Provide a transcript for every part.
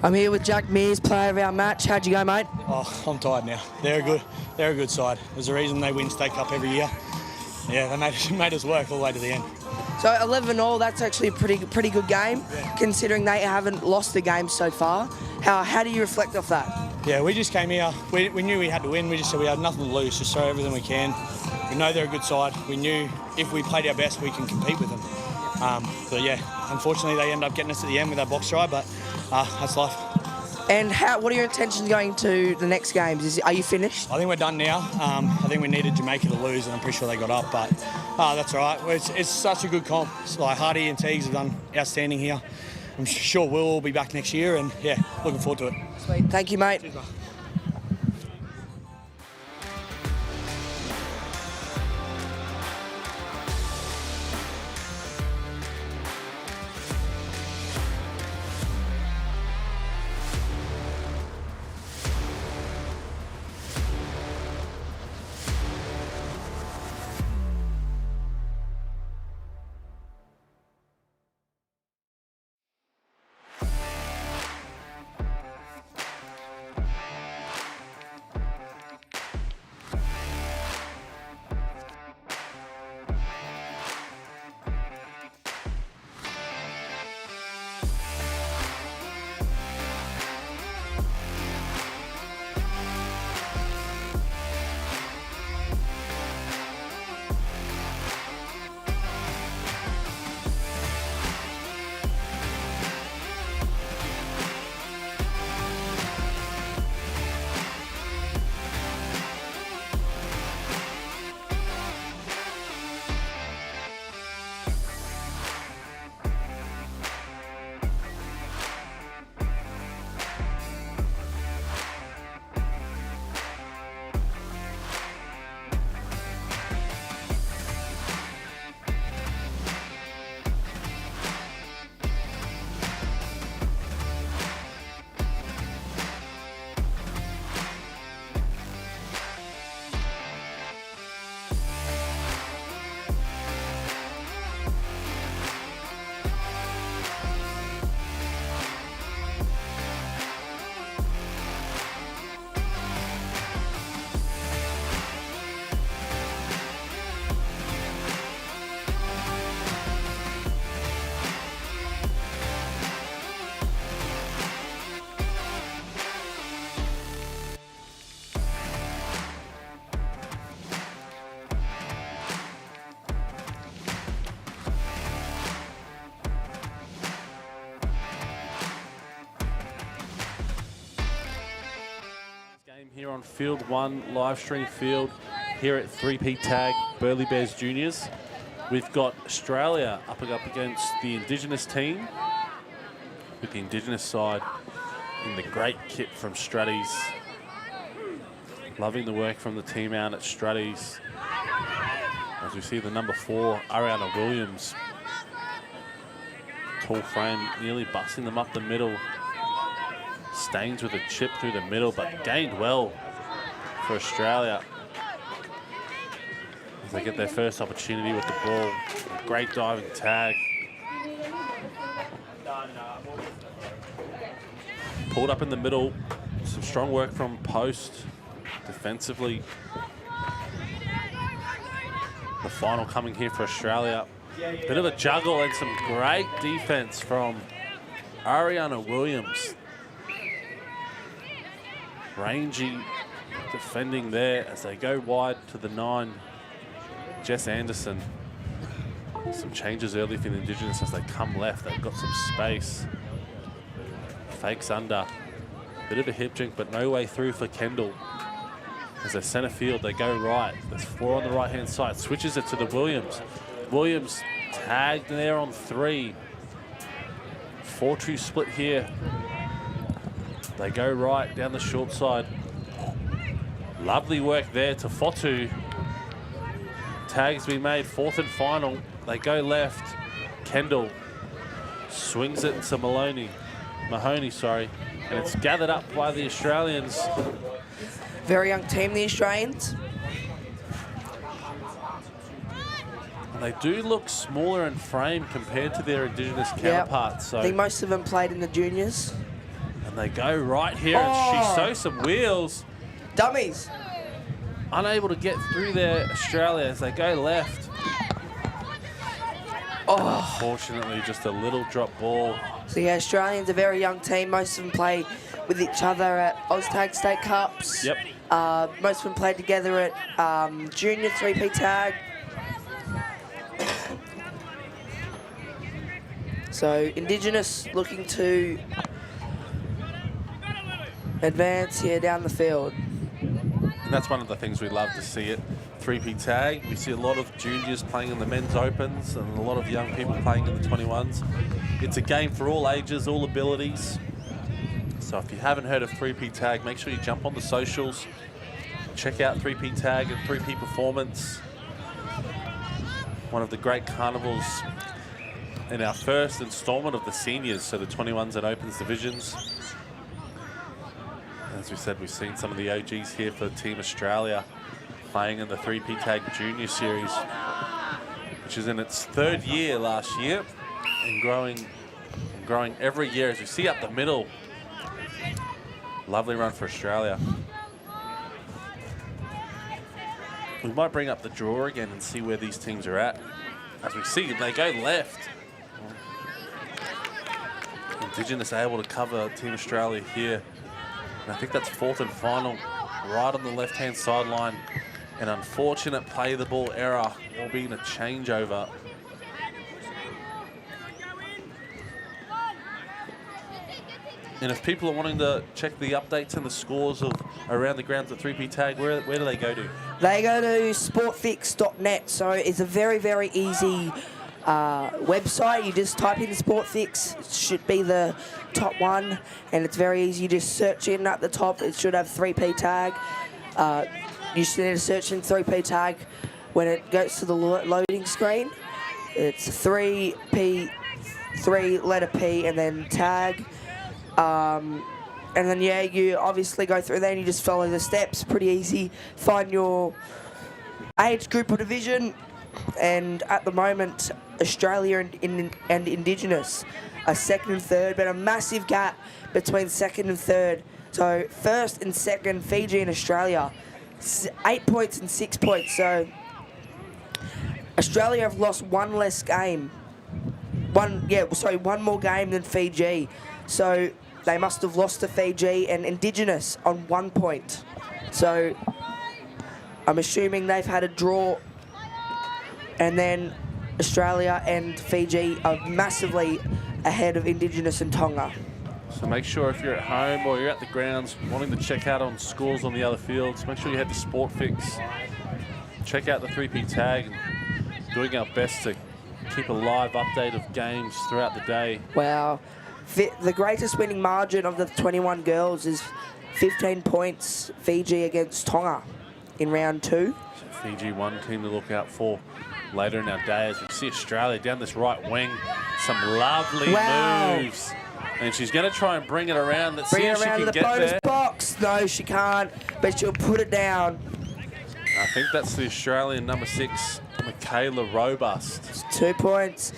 I'm here with Jack Mears, player of our match. How'd you go, mate? Oh, I'm tired now. They're a good side. There's a reason they win State Cup every year. Yeah, they made us work all the way to the end. So 11-all, that's actually a pretty good game, considering they haven't lost a game so far. How do you reflect off that? Yeah, we just came here. We knew we had to win. We just said we had nothing to lose. Just throw everything we can. We know they're a good side. We knew if we played our best, we can compete with them. But yeah, unfortunately, they ended up getting us at the end with our box try. But that's life. And what are your intentions going to the next games? Are you finished? I think we're done now. I think we needed Jamaica to lose, and I'm pretty sure they got up. But that's all right. It's such a good comp. It's like Hardy and Teagues have done outstanding here. I'm sure we'll all be back next year, and yeah, looking forward to it. Sweet. Thank you, mate. Cheers, mate. Here on Field 1, live stream field, here at 3P Tag, Burleigh Bears Juniors. We've got Australia up against the Indigenous team, with the Indigenous side in the great kit from Stratties. Loving the work from the team out at Stratties. As we see the number 4, Ariana Williams. Tall frame, nearly busting them up the middle. Staines with a chip through the middle, but gained well for Australia as they get their first opportunity with the ball. A great diving tag. Pulled up in the middle. Some strong work from post defensively. The final coming here for Australia. Bit of a juggle and some great defense from Ariana Williams. Rangy defending there as they go wide to the 9. Jess Anderson. Some changes early for the Indigenous as they come left. They've got some space. Fakes under. Bit of a hip drink, but no way through for Kendall. As they center field, they go right. There's 4 on the right-hand side. Switches it to the Williams. Williams tagged there on 3. 4-2 split here. They go right down the short side. Lovely work there to Fotu. Tag's been made, 4th and final. They go left. Kendall swings it to Mahoney, and it's gathered up by the Australians. Very young team, the Australians. They do look smaller in frame compared to their Indigenous counterparts. So I think most of them played in the juniors. And they go right here and she shows some wheels. Dummies. Unable to get through there, Australia, as they go left. Unfortunately, just a little drop ball. So yeah, Australians are a very young team. Most of them play with each other at OzTag State Cups. Yep. Most of them played together at Junior 3P Tag. So Indigenous looking to advance here down the field. And that's one of the things we love to see at 3P Tag. We see a lot of juniors playing in the men's opens and a lot of young people playing in the 21s. It's a game for all ages, all abilities. So if you haven't heard of 3P Tag, make sure you jump on the socials. Check out 3P Tag and 3P Performance. One of the great carnivals in our first installment of the seniors, so the 21s and opens divisions. As we said, we've seen some of the OGs here for Team Australia playing in the 3P Tag Junior Series, which is in its third year last year and growing every year. As you see up the middle, lovely run for Australia. We might bring up the draw again and see where these teams are at. As we see, they go left. Indigenous able to cover Team Australia here. And I think that's fourth and final, right on the left-hand sideline. An unfortunate play the ball error, will be in a changeover. And if people are wanting to check the updates and the scores of around the grounds at 3P Tag, where do they go to? They go to sportfix.net. So it's a very, very easy website. You just type in Sportfix. It should be the top one, and it's very easy. You just search in at the top. It should have 3P Tag. You should need to search in 3P Tag. When it goes to the loading screen, it's 3P, 3 letter P, and then tag. And then, yeah, you obviously go through there and you just follow the steps. Pretty easy. Find your age group or division. And at the moment, Australia and Indigenous are second and third, but a massive gap between second and third. So first and second, Fiji and Australia, 8 points and 6 points. So Australia have lost one less game. One more game than Fiji. So they must have lost to Fiji and Indigenous on 1 point. So I'm assuming they've had a draw. And then Australia and Fiji are massively ahead of Indigenous and Tonga. So make sure if you're at home or you're at the grounds wanting to check out on scores on the other fields, make sure you head to Sportfix. Check out the 3P Tag and doing our best to keep a live update of games throughout the day. Wow. The greatest winning margin of the 21 girls is 15 points, Fiji against Tonga in round 2. So Fiji, one team to look out for later in our day as we see Australia down this right wing. Some lovely moves. And she's going to try and bring it around. Let's see if she can get there. Bring it around to the bonus box. No, she can't, but she'll put it down. I think that's the Australian number 6, Michaela Robust. It's 2 points.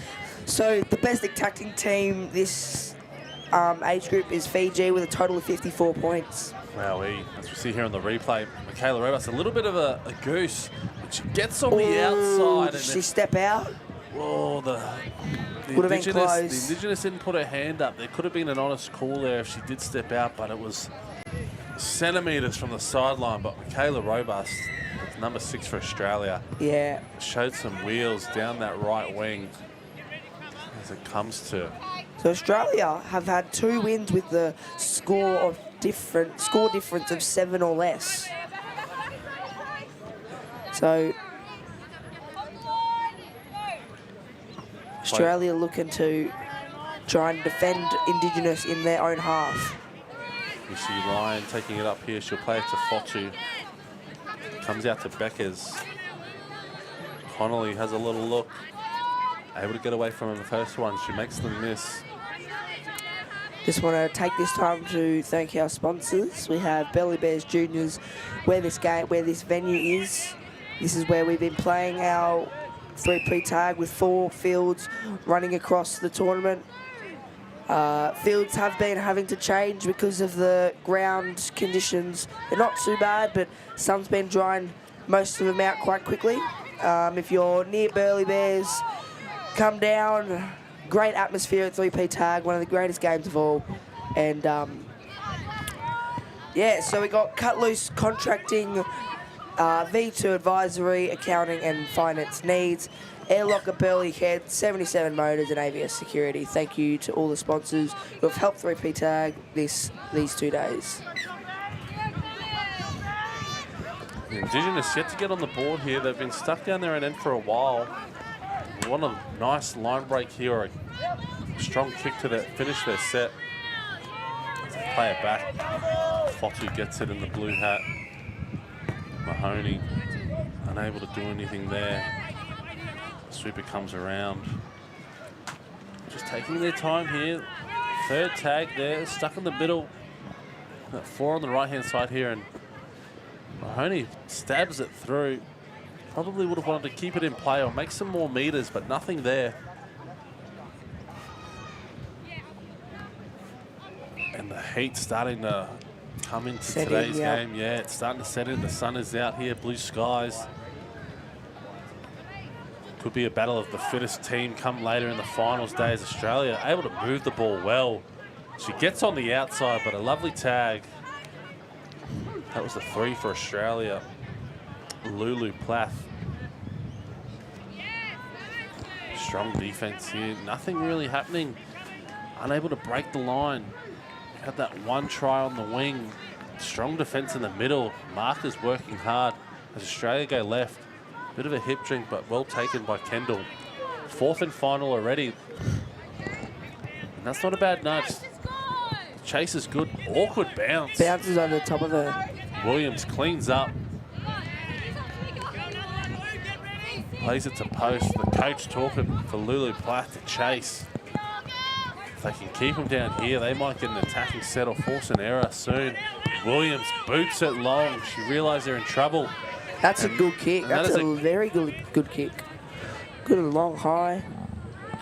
So the best attacking team this age group is Fiji with a total of 54 points. Wowee. As we see here on the replay, Michaela Robust, a little bit of a goose. But she gets on the outside. Did she step out? Oh, the would have been close. The Indigenous didn't put her hand up. There could have been an honest call there if she did step out, but it was centimetres from the sideline. But Michaela Robust, number 6 for Australia, showed some wheels down that right wing as it comes to. So Australia have had 2 wins with the score difference of 7 or less. So Australia looking to try and defend Indigenous in their own half. You see Ryan taking it up here. She'll play it to Fotu. Comes out to Beckers. Connolly has a little look. Able to get away from the first one. She makes the miss. Just want to take this time to thank our sponsors. We have Belly Bears Juniors, where this venue is. This is where we've been playing our 3P Tag with 4 fields running across the tournament. Fields have been having to change because of the ground conditions. They're not too bad, but sun's been drying most of them out quite quickly. If you're near Burleigh Bears, come down. Great atmosphere at 3P Tag, one of the greatest games of all. And yeah, so we got Cut Loose Contracting, V2 Advisory, Accounting and Finance Needs, Airlock at Burleigh Head, 77 Motors and AVS Security. Thank you to all the sponsors who have helped 3P Tag these 2 days. The Indigenous yet to get on the board here. They've been stuck down their end for a while. They want a nice line break here or a strong kick to finish their set. Play it back. Fotu gets it in the blue hat. Mahoney unable to do anything there. Sweeper comes around. Just taking their time here. Third tag there, stuck in the middle. Got 4 on the right-hand side here, and Mahoney stabs it through. Probably would have wanted to keep it in play or make some more meters, but nothing there. And the heat starting to come into today's game. Yeah, it's starting to set in. The sun is out here, blue skies. Could be a battle of the fittest team come later in the finals day as Australia able to move the ball well. She gets on the outside, but a lovely tag. That was the 3 for Australia. Lulu Plath. Strong defense here. Nothing really happening. Unable to break the line. Had that 1 try on the wing. Strong defense in the middle. Markers working hard as Australia go left. Bit of a hip drink, but well taken by Kendall. 4th and final already. And that's not a bad nudge. Chase is good. Awkward bounce. Bounces over the top of her. Williams cleans up. Plays it to post. The coach talking for Lulu Plath to chase. If they can keep him down here, they might get an attacking set or force an error soon. Williams boots it long. She realised they're in trouble. That's a good kick. That's a very good kick. Good and long high.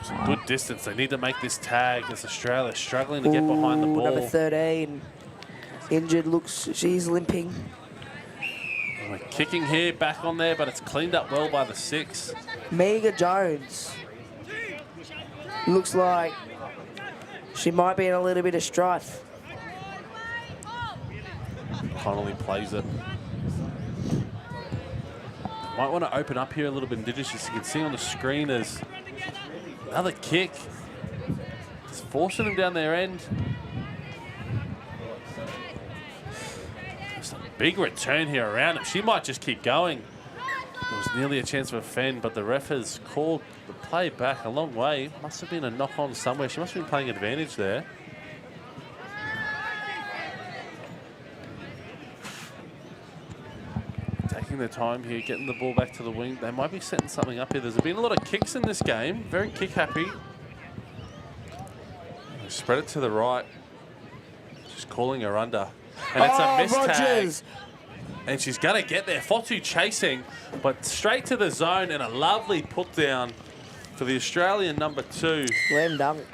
It's a good distance. They need to make this tag as Australia struggling to get behind the ball. Number 13. Injured, looks, she's limping. Kicking here, back on there, but it's cleaned up well by the 6. Mega Jones. Looks like she might be in a little bit of strife. Connolly plays it. Might want to open up here a little bit, Indigenous. As you can see on the screen, there's another kick. It's forcing them down their end. There's a big return here around him. She might just keep going. There was nearly a chance of a fend, but the ref has called the play back a long way. Must have been a knock-on somewhere. She must have been playing advantage there. Taking their time here, getting the ball back to the wing. They might be setting something up here. There's been a lot of kicks in this game. Very kick-happy. They spread it to the right. She's calling her under. And it's a miss tag. And she's going to get there. Fotu chasing, but straight to the zone, and a lovely put down for the Australian number 2. Slam dunk.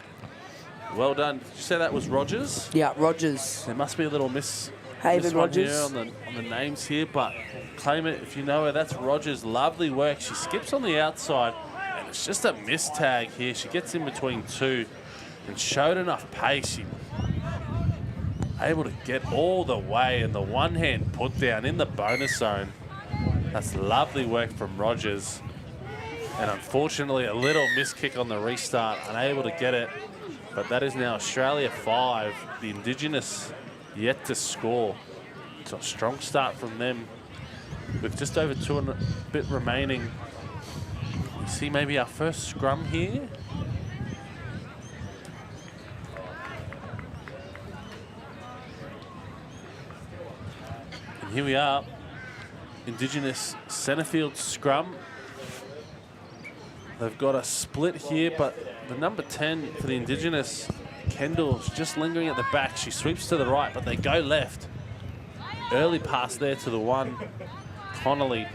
Well done. Did you say that was Rogers? Yeah, Rogers. There must be a little miss. Haven Rogers. Here on the names here, but claim it if you know her. That's Rogers. Lovely work. She skips on the outside, and it's just a miss tag here. She gets in between 2 and showed enough pace. She able to get all the way, and the one-hand put down in the bonus zone. That's lovely work from Rogers. And unfortunately, a little miss kick on the restart, unable to get it. But that is now Australia 5, the Indigenous yet to score. It's a strong start from them with just over 2 and a bit remaining. You see maybe our first scrum here. And here we are, Indigenous centrefield scrum. They've got a split here, but the number 10 for the Indigenous, Kendall's just lingering at the back. She sweeps to the right, but they go left. Early pass there to the 1, Connolly.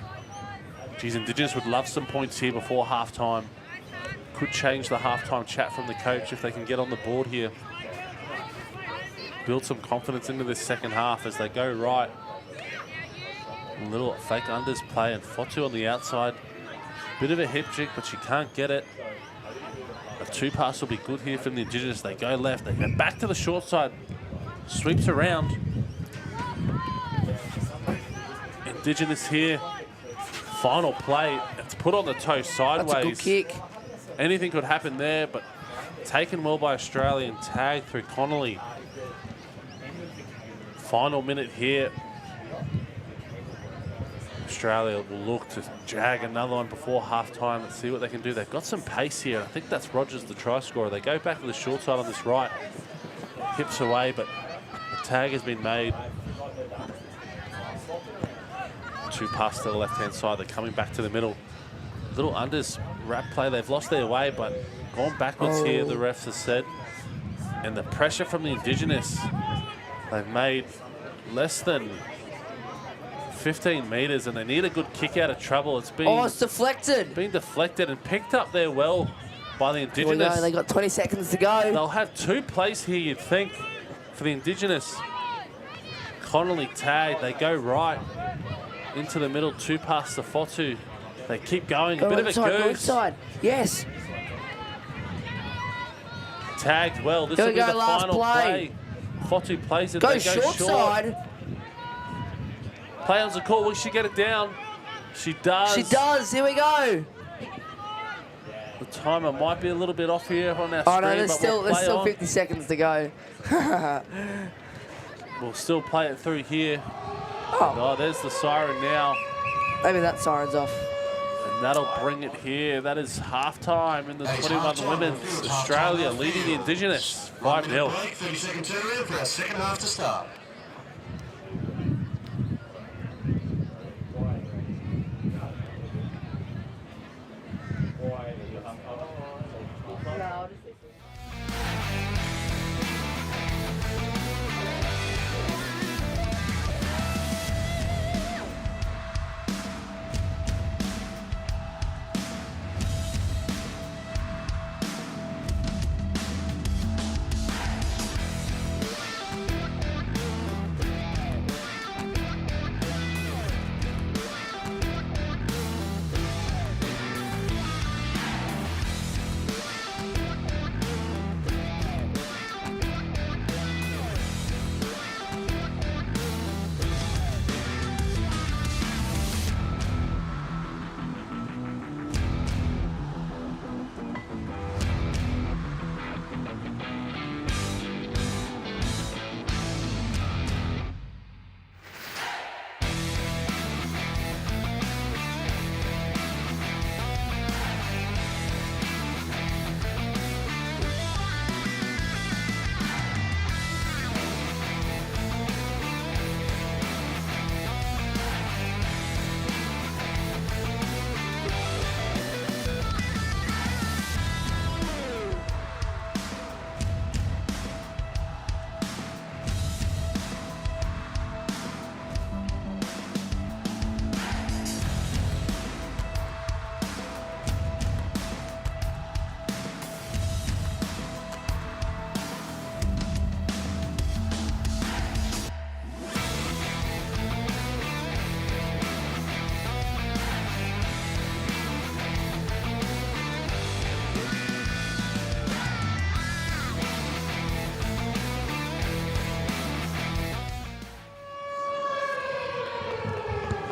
Geez, Indigenous would love some points here before halftime. Could change the halftime chat from the coach if they can get on the board here. Build some confidence into this second half as they go right. A little fake unders play and Fotu on the outside. Bit of a hip jig, but she can't get it. A 2-pass will be good here from the Indigenous. They go left, they go back to the short side. Sweeps around. Indigenous here. Final play. It's put on the toe sideways. That's a good kick. Anything could happen there, but taken well by Australia and tagged through Connolly. Final minute here. Australia will look to jag another one before halftime and see what they can do. They've got some pace here. I think that's Rogers, the try scorer. They go back to the short side on this right. Hips away, but the tag has been made. 2 pass to the left-hand side. They're coming back to the middle. Little unders wrap play. They've lost their way, but gone backwards here, the refs have said. And the pressure from the Indigenous. They've made less than 15 metres, and they need a good kick out of trouble. It's been it's deflected. Been deflected and picked up there well by the Indigenous. They got 20 seconds to go. They'll have 2 plays here, you'd think, for the Indigenous. Connolly tagged. They go right into the middle. 2 pass to Fotu. They keep going. A bit of a goose. Inside. Yes. Tagged well. This will be the final play. Fotu plays it. Go short side. Play on the call. Will she get it down? She does. She does. Here we go. The timer might be a little bit off here on our Oh screen, no, there's but still we'll play on. 50 seconds to go. We'll still play it through here. Oh, There's the siren now. maybe that siren's off. And that'll bring it here. That is halftime in the 21 women's. Australia leading the Indigenous 5-0. 30-second turnaround for our second half to start.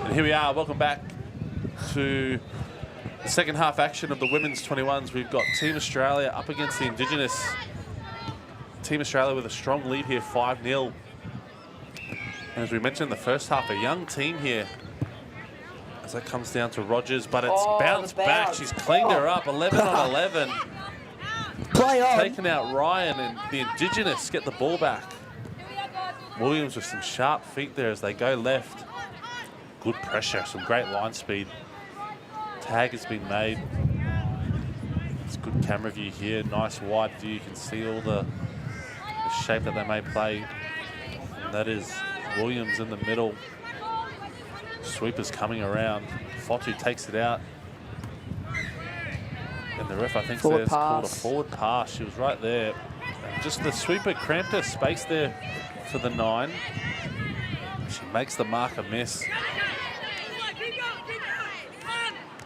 And here we are. Welcome back to the second half action of the women's 21s. We've got Team Australia up against the Indigenous. Team Australia with a strong lead here, 5-0. And as we mentioned in the first half, a young team here. As that comes down to Rogers, but it's bounced back. She's cleaned her up, 11 on 11. Play on. Taking out Ryan, and the Indigenous get the ball back. Williams with some sharp feet there as they go left. Good pressure, some great line speed. Tag has been made. It's good camera view here, nice wide view. You can see all the shape that they may play. And that is Williams in the middle. Sweepers coming around. Fotu takes it out. And the ref, I think, Forward says called a pass. forward pass. She was right there. And just the sweeper cramped her space there for the 9. She makes the marker miss.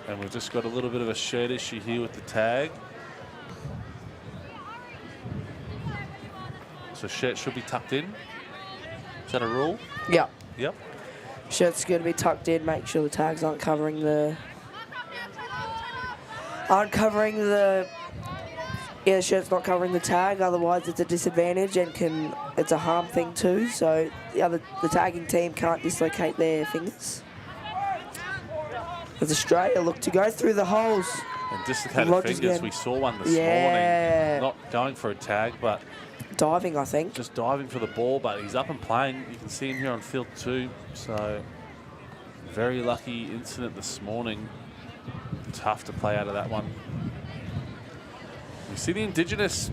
And we've just got a little bit of a shirt issue here with the tag. So shirt should be tucked in. Is that a rule? Yep. Yep. Shirt's going to be tucked in. Make sure the tags aren't covering the... Yeah, the shirt's not covering the tag. Otherwise, it's a disadvantage and it's a harm thing too. So the tagging team can't dislocate their fingers. As Australia look to go through the holes. And dislocated Rogers fingers, again. we saw one this Yeah. morning. Not going for a tag, but Diving, I think. just diving for the ball. But he's up and playing. You can see him here on field 2. So very lucky incident this morning. Tough to play out of that one. We see the Indigenous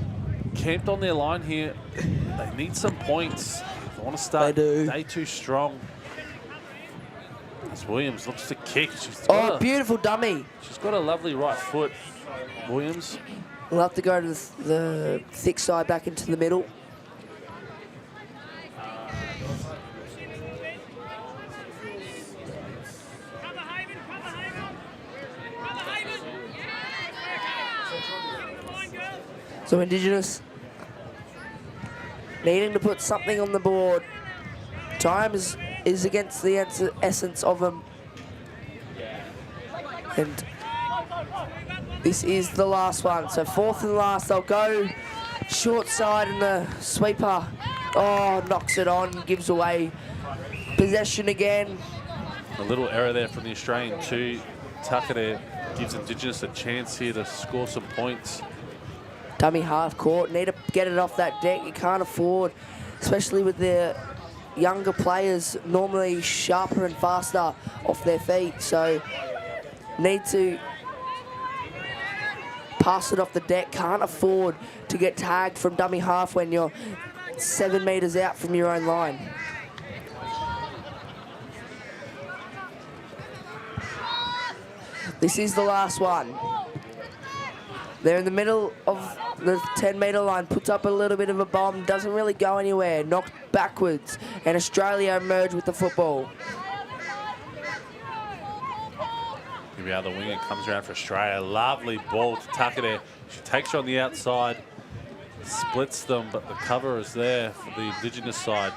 camped on their line here. They need some points. They want to start They do. day 2 strong. As Williams looks to kick. Oh, beautiful dummy. She's got a lovely right foot, Williams. We'll have to go to the thick side back into the middle. So Indigenous needing to put something on the board. Time is against the essence of them. And this is the last one. So 4th and last, they'll go short side and the sweeper, knocks it on, gives away possession again. A little error there from the Australian 2. Tucker there gives Indigenous a chance here to score some points. Dummy half court, need to get it off that deck. You can't afford, especially with the younger players, normally sharper and faster off their feet. So need to pass it off the deck. Can't afford to get tagged from dummy half when you're 7 metres out from your own line. This is the last one. They're in the middle of the 10-metre line, puts up a little bit of a bomb, doesn't really go anywhere, knocked backwards, and Australia emerge with the football. Here we are, the winger comes around for Australia. Lovely ball to Tucker there. She takes her on the outside, splits them, but the cover is there for the Indigenous side.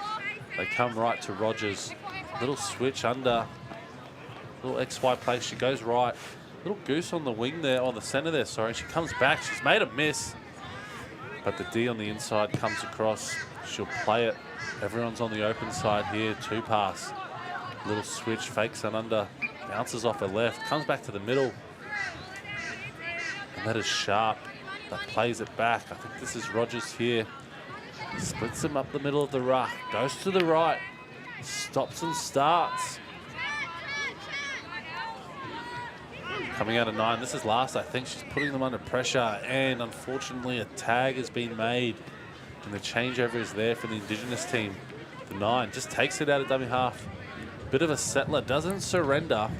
They come right to Rogers. Little switch under, little XY play. She goes right. Little goose on the wing there, on the centre there, sorry. She comes back, she's made a miss. But the D on the inside comes across. She'll play it. Everyone's on the open side here, 2 pass. Little switch, fakes and under, bounces off her left, comes back to the middle. And that is Sharp that plays it back. I think this is Rogers here. Splits him up the middle of the ruck, goes to the right, stops and starts. Coming out of 9, this is last, I think. She's putting them under pressure, and unfortunately a tag has been made. And the changeover is there for the Indigenous team. The 9 just takes it out of dummy half. Bit of a settler, doesn't surrender,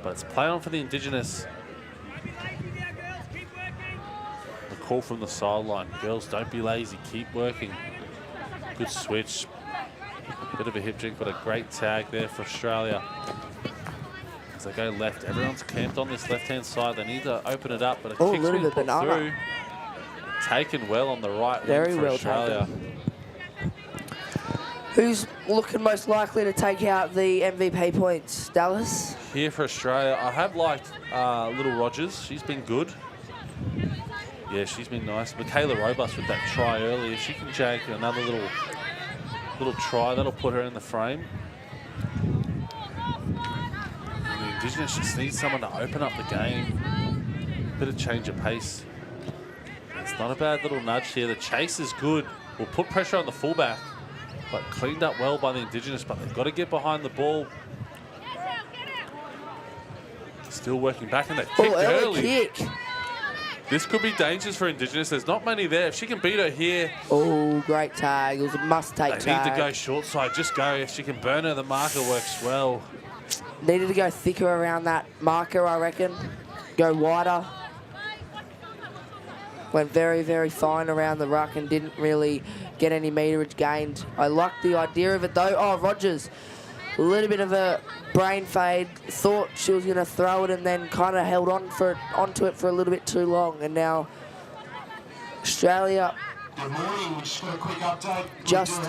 but it's play on for the Indigenous. The call from the sideline, girls, don't be lazy, keep working. Good switch. Bit of a hip drink, but a great tag there for Australia. As they go left, everyone's camped on this left-hand side. They need to open it up, but a kick's been put through. Taken well on the right wing for Australia. Who's looking most likely to take out the MVP points? Dallas? Here for Australia, I have liked Little Rogers. She's been good. Yeah, she's been nice. Michaela Robust with that try early. If she can jag another little try, that'll put her in the frame. Indigenous just needs someone to open up the game. Bit of change of pace. It's not a bad little nudge here. The chase is good. We'll put pressure on the fullback, but cleaned up well by the Indigenous, but they've got to get behind the ball. Still working back, and they kicked early. Kick. This could be dangerous for Indigenous. There's not many there. If she can beat her here. Oh, great tag. It was a must-take tag. They need to go short side. Just go. If she can burn her, the marker works well. Needed to go thicker around that marker, I reckon. Go wider. Went very, very fine around the ruck and didn't really get any meterage gained. I liked the idea of it though. Oh, Rogers, a little bit of a brain fade. Thought she was going to throw it and then kind of held onto it for a little bit too long. And now Australia Good morning. Just got a quick update. just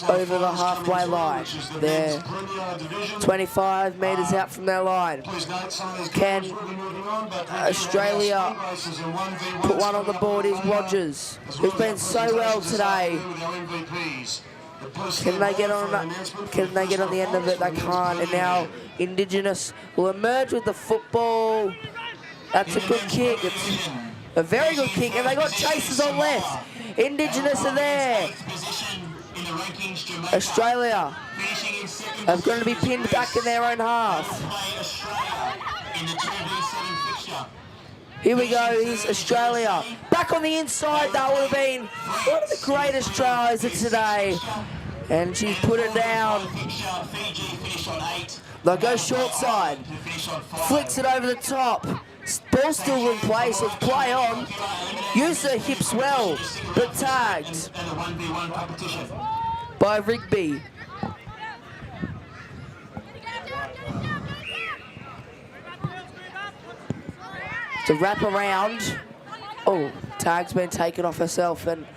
over the halfway line. They're 25 metres out from their line. Can Australia put one on the board is Rogers, who's been so well today. Can they get on the end of it? They can't. And now Indigenous will emerge with the football. That's a good kick. It's a very good kick. And they got chasers on left. Indigenous are there. Australia are going to be pinned back in their own half. Here we go, here's Australia. Back on the inside, that would have been one of the greatest tries of today. And she's put it down. They'll go short side. Flicks it over the top. Ball still in place, let's play on. Use her hips well, but tagged by Rigby. To wrap around. Oh, tag's been taken off herself, and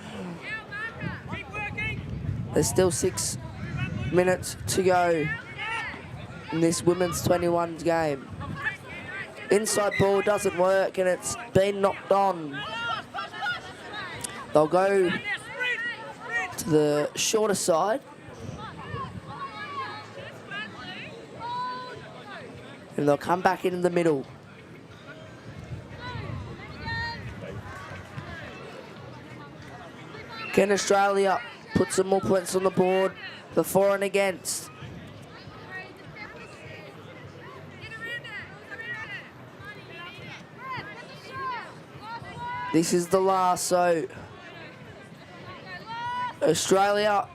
there's still 6 minutes to go in this women's 21s game. Inside ball doesn't work and it's been knocked on. They'll go to the shorter side. And they'll come back in the middle. Can Australia put some more points on the board? The for and against. This is the last, so Australia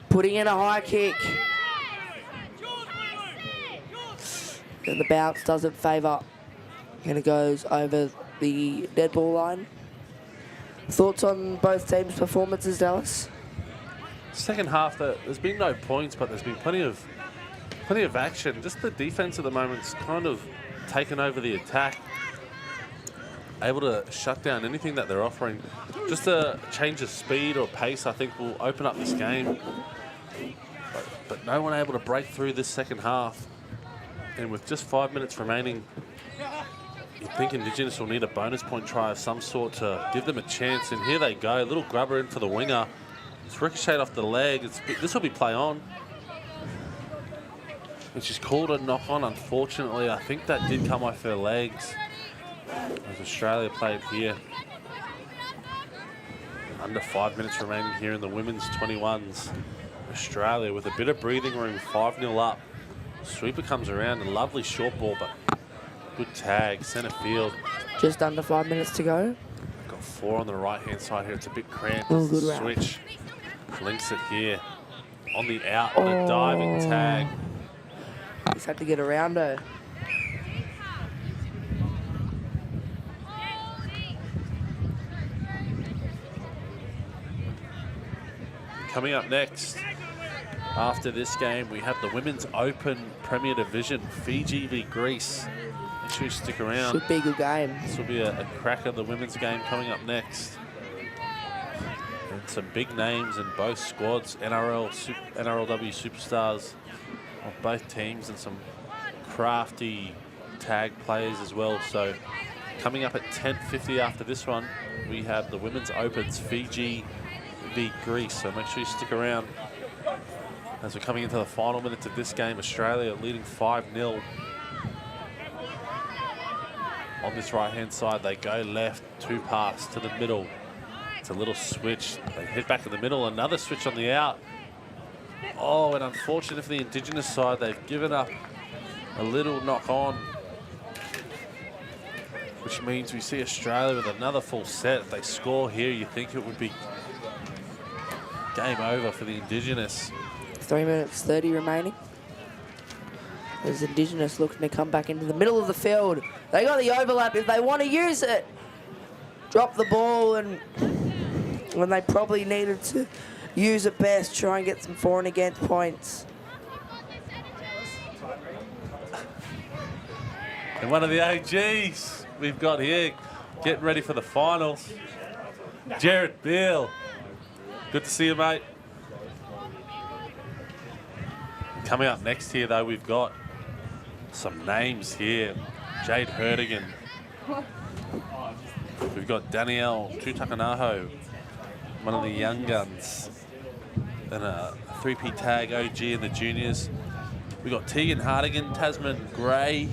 putting in a high kick. And the bounce doesn't favour. And it goes over the dead ball line. Thoughts on both teams' performances, Dallas? Second half, there's been no points, but there's been plenty of action. Just the defense at the moment's kind of taken over the attack. Able to shut down anything that they're offering. Just a change of speed or pace, I think, will open up this game. But no one able to break through this second half. And with just 5 minutes remaining, you'd think Indigenous will need a bonus point try of some sort to give them a chance. And here they go, a little grubber in for the winger. It's ricocheted off the leg. This will be play on. And she's called a knock on, unfortunately. I think that did come off her legs. As Australia played here. Under 5 minutes remaining here in the women's 21s. Australia with a bit of breathing room, 5-0 up. Sweeper comes around, a lovely short ball, but good tag, centre field. Just under 5 minutes to go. Got 4 on the right-hand side here. It's a bit cramped. Oh, good switch. Links it here. On the out, a diving tag. Just had to get around her. Coming up next, after this game, we have the Women's Open Premier Division, Fiji v Greece. Make sure you stick around. Should be a good game. This will be a crack of the women's game coming up next. And some big names in both squads, NRLW superstars of both teams, and some crafty tag players as well. So coming up at 10:50 after this one, we have the Women's Opens, Fiji v Greece, so make sure you stick around. As we're coming into the final minutes of this game, Australia leading 5-0. On this right-hand side, they go left, 2 pass to the middle. It's a little switch. They head back to the middle, another switch on the out. Oh, and unfortunate for the Indigenous side, they've given up a little knock on, which means we see Australia with another full set. If they score here, you think it would be game over for the Indigenous. 3 minutes 30 remaining. There's Indigenous looking to come back into the middle of the field. They got the overlap if they want to use it. dropped the ball and when they probably needed to use it best, try and get some for and against points. And one of the AGs we've got here getting ready for the finals. Jared Beale. Good to see you, mate. Coming up next here, though, we've got some names here. Jade Herdigan. We've got Danielle Tutakanaho, one of the young guns, and a 3P tag OG in the juniors. We've got Tegan Hardigan, Tasman Gray,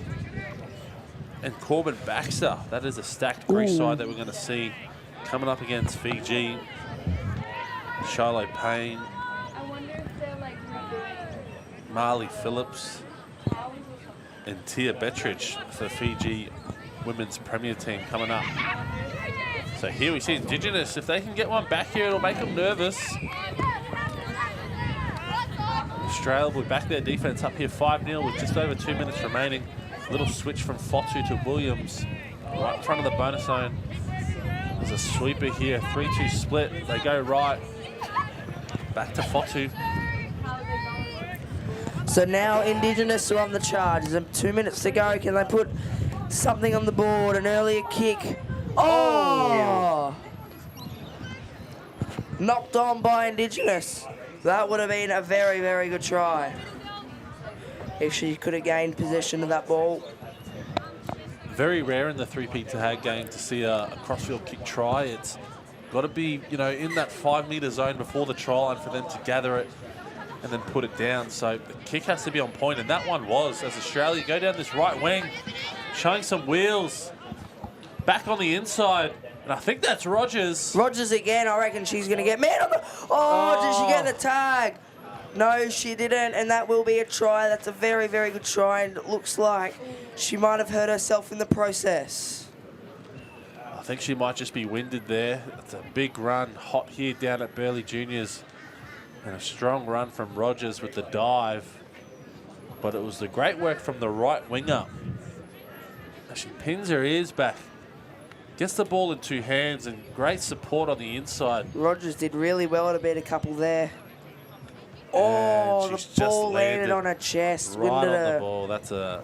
and Corbin Baxter. That is a stacked Greece side that we're going to see coming up against Fiji. Shiloh Payne. I wonder if they're like Marley Phillips and Tia Bettridge for Fiji women's premier team coming up. So here we see Indigenous. If they can get one back here, it'll make them nervous. Australia will back their defense up here 5-0 with just over 2 minutes remaining. Little switch from Fotu to Williams right in front of the bonus zone. There's a sweeper here, 3-2 split. They go right. Back to Fotu. So now Indigenous are on the charge. There's 2 minutes to go. Can they put something on the board? An earlier kick. Oh! Knocked on by Indigenous. That would have been a very, very good try if she could have gained possession of that ball. Very rare in the 3P tag game to see a crossfield kick try. It's got to be, you know, in that 5-metre zone before the try line for them to gather it and then put it down. So the kick has to be on point, and that one was, as Australia go down this right wing, showing some wheels. Back on the inside, and I think that's Rogers. Rogers again. I reckon she's going to get man on the... Oh, did she get the tag? No, she didn't, and that will be a try. That's a very, very good try, and it looks like she might have hurt herself in the process. I think she might just be winded there. It's a big run, hot here down at Burleigh Juniors, and a strong run from Rogers with the dive. But it was the great work from the right winger. She pins her ears back, gets the ball in 2 hands, and great support on the inside. Rogers did really well to beat a couple there. Oh, the ball landed on her chest. Right on the ball. That's a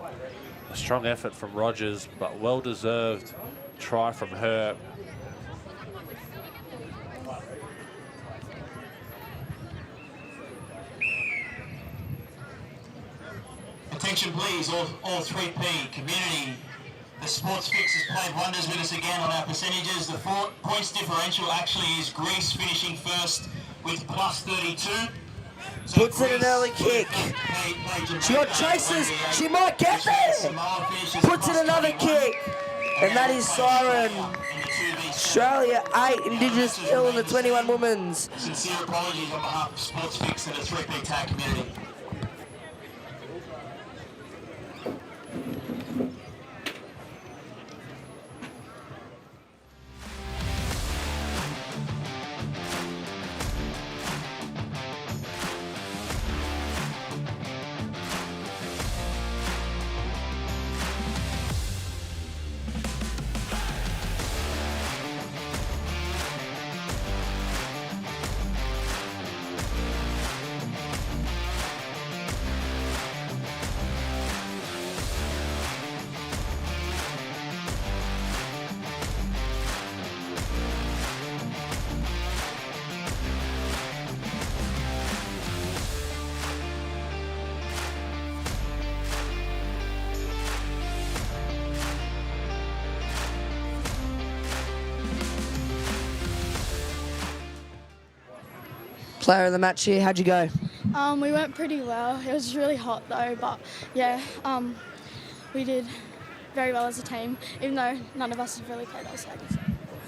strong effort from Rogers, but well-deserved try from her. Attention please, all 3P community. The Sports Fix has played wonders with us again on our percentages. The points differential actually is Greece finishing first with plus 32. So puts in an early kick. She got chases. She might get there. Puts in another kick. And that is Siren. Australia 8, Indigenous 0 in the 21 women's. Sincere apologies on behalf of Sports Fix and the 3P tag community. Player of the match here, how'd you go? We went pretty well. It was really hot though, but yeah, we did very well as a team, even though none of us have really played our seconds.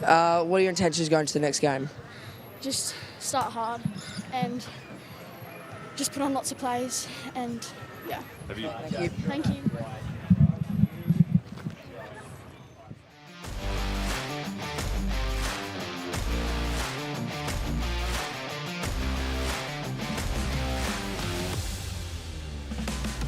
What are your intentions going to the next game? Just start hard and just put on lots of plays, and yeah. Have you? Thank you.